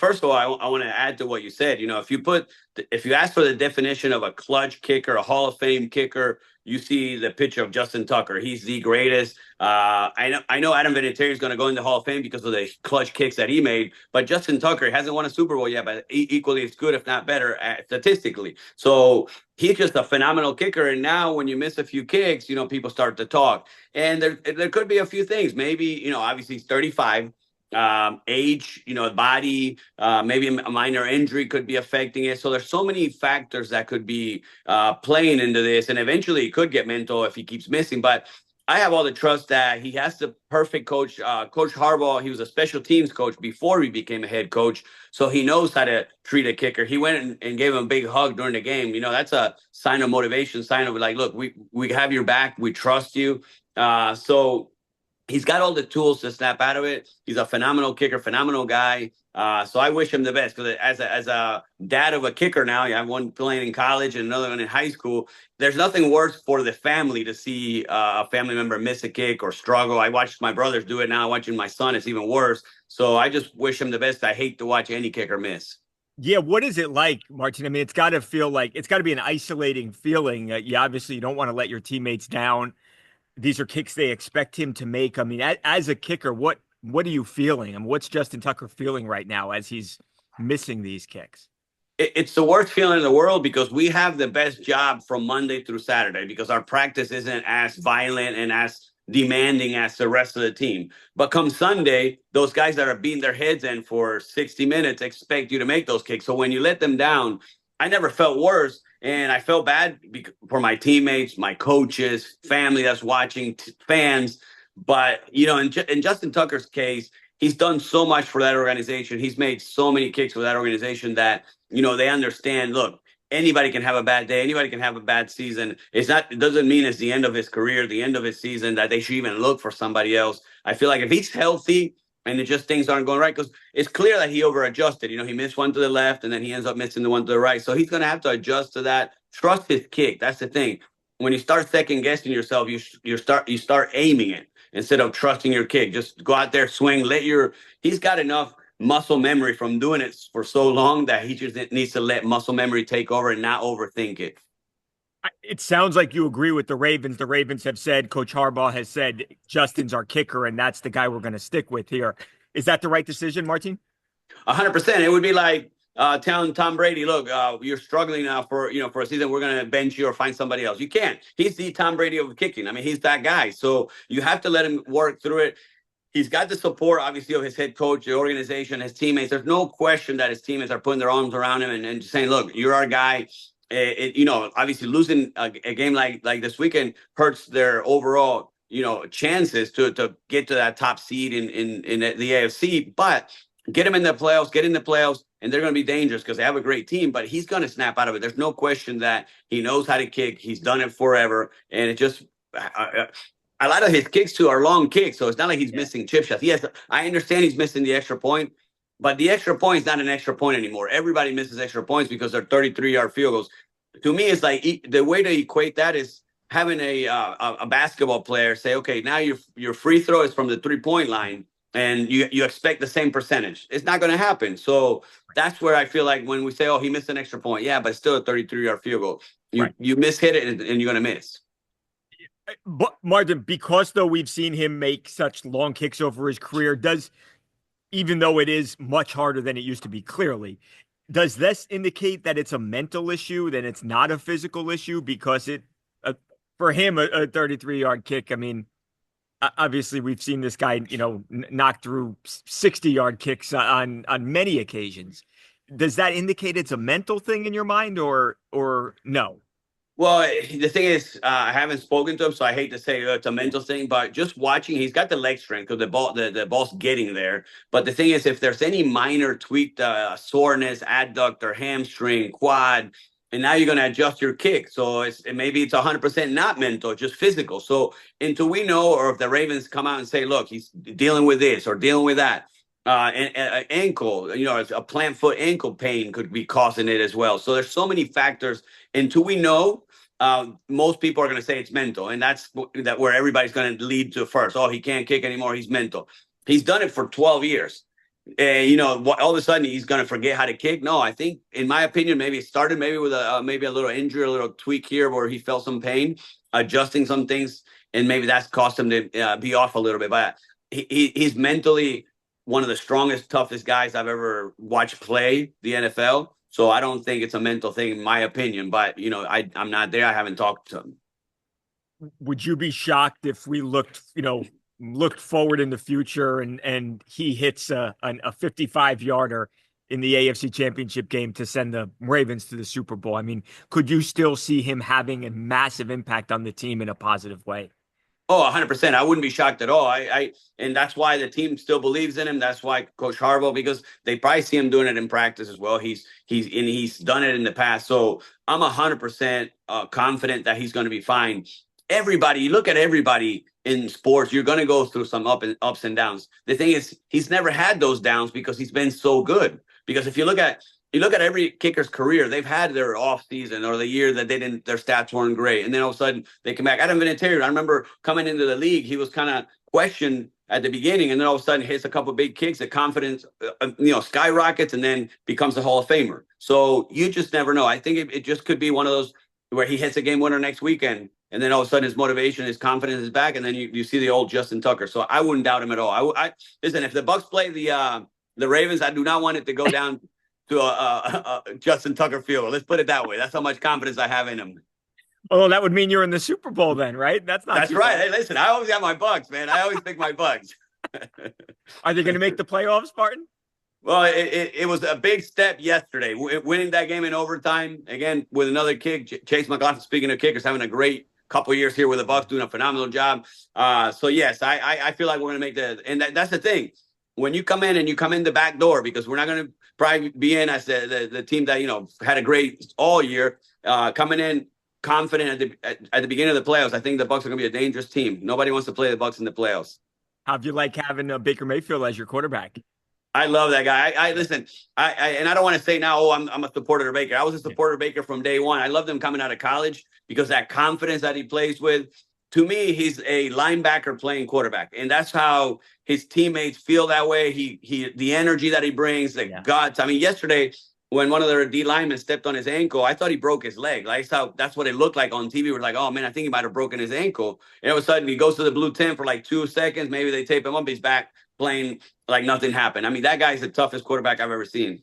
first of all, I want to add to what you said. If you ask for the definition of a clutch kicker, a Hall of Fame kicker, you see the picture of Justin Tucker. He's the greatest. I know Adam Vinatieri is going to go in the Hall of Fame because of the clutch kicks that he made. But Justin Tucker hasn't won a Super Bowl yet, but equally as good, if not better, statistically. So he's just a phenomenal kicker. And now when you miss a few kicks, people start to talk. And there could be a few things. Maybe, obviously he's 35. Age, body, maybe a minor injury could be affecting it. So there's so many factors that could be playing into this, and eventually it could get mental if he keeps missing. But I have all the trust that he has the perfect coach. Coach Harbaugh, he was a special teams coach before he became a head coach, so he knows how to treat a kicker. He went and gave him a big hug during the game. That's a sign of motivation, sign of like, look, we have your back, we trust you. So he's got all the tools to snap out of it. He's a phenomenal kicker, phenomenal guy. So I wish him the best because as a dad of a kicker now, you have one playing in college and another one in high school. There's nothing worse for the family to see a family member miss a kick or struggle. I watched my brothers do it. Now watching my son, it's even worse. So I just wish him the best. I hate to watch any kicker miss. Yeah, what is it like, Martin? I mean, it's got to feel like it's got to be an isolating feeling. You don't want to let your teammates down. These are kicks they expect him to make. I mean, as a kicker, what are you feeling? I mean, what's Justin Tucker feeling right now as he's missing these kicks? It's the worst feeling in the world because we have the best job from Monday through Saturday because our practice isn't as violent and as demanding as the rest of the team. But come Sunday, those guys that are beating their heads in for 60 minutes expect you to make those kicks. So when you let them down, I never felt worse. And I felt bad for my teammates, my coaches, family that's watching, fans. But, in Justin Tucker's case, he's done so much for that organization. He's made so many kicks for that organization that, they understand, look, anybody can have a bad day. Anybody can have a bad season. It doesn't mean it's the end of his career, the end of his season, that they should even look for somebody else. I feel like if he's healthy, and it just things aren't going right because it's clear that he over-adjusted. He missed one to the left and then he ends up missing the one to the right. So he's going to have to adjust to that. Trust his kick. That's the thing. When you start second guessing yourself, you start aiming it instead of trusting your kick. Just go out there, swing. He's got enough muscle memory from doing it for so long that he just needs to let muscle memory take over and not overthink it. It sounds like you agree with the Ravens. The Ravens have said, Coach Harbaugh has said, Justin's our kicker, and that's the guy we're going to stick with here. Is that the right decision, Martin? 100%. It would be like telling Tom Brady, look, you're struggling now for a season. We're going to bench you or find somebody else. You can't. He's the Tom Brady of kicking. I mean, he's that guy. So you have to let him work through it. He's got the support, obviously, of his head coach, the organization, his teammates. There's no question that his teammates are putting their arms around him and saying, look, you're our guy. Obviously losing a game like this weekend hurts their overall, chances to get to that top seed in the AFC. But get them in the playoffs, and they're going to be dangerous because they have a great team. But he's going to snap out of it. There's no question that he knows how to kick. He's done it forever, and it just. A lot of his kicks too are long kicks, so it's not like he's missing chip shots. Yes, I understand he's missing the extra point, but the extra point is not an extra point anymore. Everybody misses extra points because they're 33-yard field goals. To me, it's like the way to equate that is having a basketball player say, okay, now your free throw is from the 3-point line, and you expect the same percentage. It's not going to happen. So that's where I feel like when we say, oh, he missed an extra point, yeah, but it's still a 33-yard field goal. You mishit it, and you're going to miss. But Martin, because though we've seen him make such long kicks over his career, even though it is much harder than it used to be, clearly, does this indicate that it's a mental issue, that it's not a physical issue? Because for him, a 33-yard kick, I mean, obviously we've seen this guy, knock through 60-yard kicks on many occasions. Does that indicate it's a mental thing in your mind or no? Well, the thing is, I haven't spoken to him, so I hate to say it's a mental thing. But just watching, he's got the leg strength because the ball's getting there. But the thing is, if there's any minor tweaked soreness, adductor, hamstring, quad, and now you're going to adjust your kick. So maybe it's 100% not mental, just physical. So until we know, or if the Ravens come out and say, look, he's dealing with this or dealing with that. Ankle, a plant foot ankle pain could be causing it as well. So there's so many factors. Until we know, most people are going to say it's mental, and that's where everybody's going to lead to first. Oh, he can't kick anymore. He's mental. He's done it for 12 years. And all of a sudden he's going to forget how to kick. No, I think, in my opinion, maybe it started maybe with maybe a little injury, a little tweak here where he felt some pain, adjusting some things, and maybe that's cost him to be off a little bit. But he's mentally one of the strongest, toughest guys I've ever watched play the NFL. So I don't think it's a mental thing, in my opinion. But I'm not there. I haven't talked to him. Would you be shocked if we looked forward in the future and he hits a 55 yarder in the AFC Championship game to send the Ravens to the Super Bowl? I mean, could you still see him having a massive impact on the team in a positive way? Oh, 100%. I wouldn't be shocked at all. And that's why the team still believes in him. That's why Coach Harbaugh, because they probably see him doing it in practice as well. He's done it in the past. So I'm 100% confident that he's going to be fine. Everybody, you look at everybody in sports, you're going to go through some ups and downs. The thing is, he's never had those downs because he's been so good. Because if you look at every kicker's career, they've had their off season or the year that their stats weren't great. And then all of a sudden they come back. Adam Vinatieri, I remember coming into the league, he was kind of questioned at the beginning, and then all of a sudden hits a couple of big kicks, the confidence, skyrockets, and then becomes a Hall of Famer. So you just never know. I think it just could be one of those where he hits a game winner next weekend, and then all of a sudden his motivation, his confidence is back, and then you see the old Justin Tucker. So I wouldn't doubt him at all. I listen, if the Bucks play the Ravens, I do not want it to go down to a Justin Tucker field. Let's put it that way. That's how much confidence I have in him. Oh, that would mean you're in the Super Bowl then, right? That's right. Hey, listen, I always got my Bucks, man. I always pick my Bucks. Are they going to make the playoffs, Spartan? Well, it was a big step yesterday, winning that game in overtime again with another kick. Chase McLaughlin, speaking of kickers, having a great couple of years here with the Bucks, doing a phenomenal job. So yes, I feel like we're going to make and that's the thing. When you come in and you come in the back door, because we're not going to probably be in as the team that had a great all year, coming in confident at the beginning of the playoffs. I think the Bucks are going to be a dangerous team. Nobody wants to play the Bucks in the playoffs. How'd you like having Baker Mayfield as your quarterback? I love that guy. I listen. And I don't want to say now, oh, I'm a supporter of Baker. I was a supporter of Baker from day one. I loved him coming out of college because that confidence that he plays with. To me, he's a linebacker playing quarterback, and that's how his teammates feel that way. The energy that he brings, the guts. I mean, yesterday when one of their D linemen stepped on his ankle, I thought he broke his leg. Like that's what it looked like on TV. We're like, oh man, I think he might have broken his ankle. And all of a sudden, he goes to the blue tent for like 2 seconds. Maybe they tape him up. He's back playing like nothing happened. I mean, that guy's the toughest quarterback I've ever seen.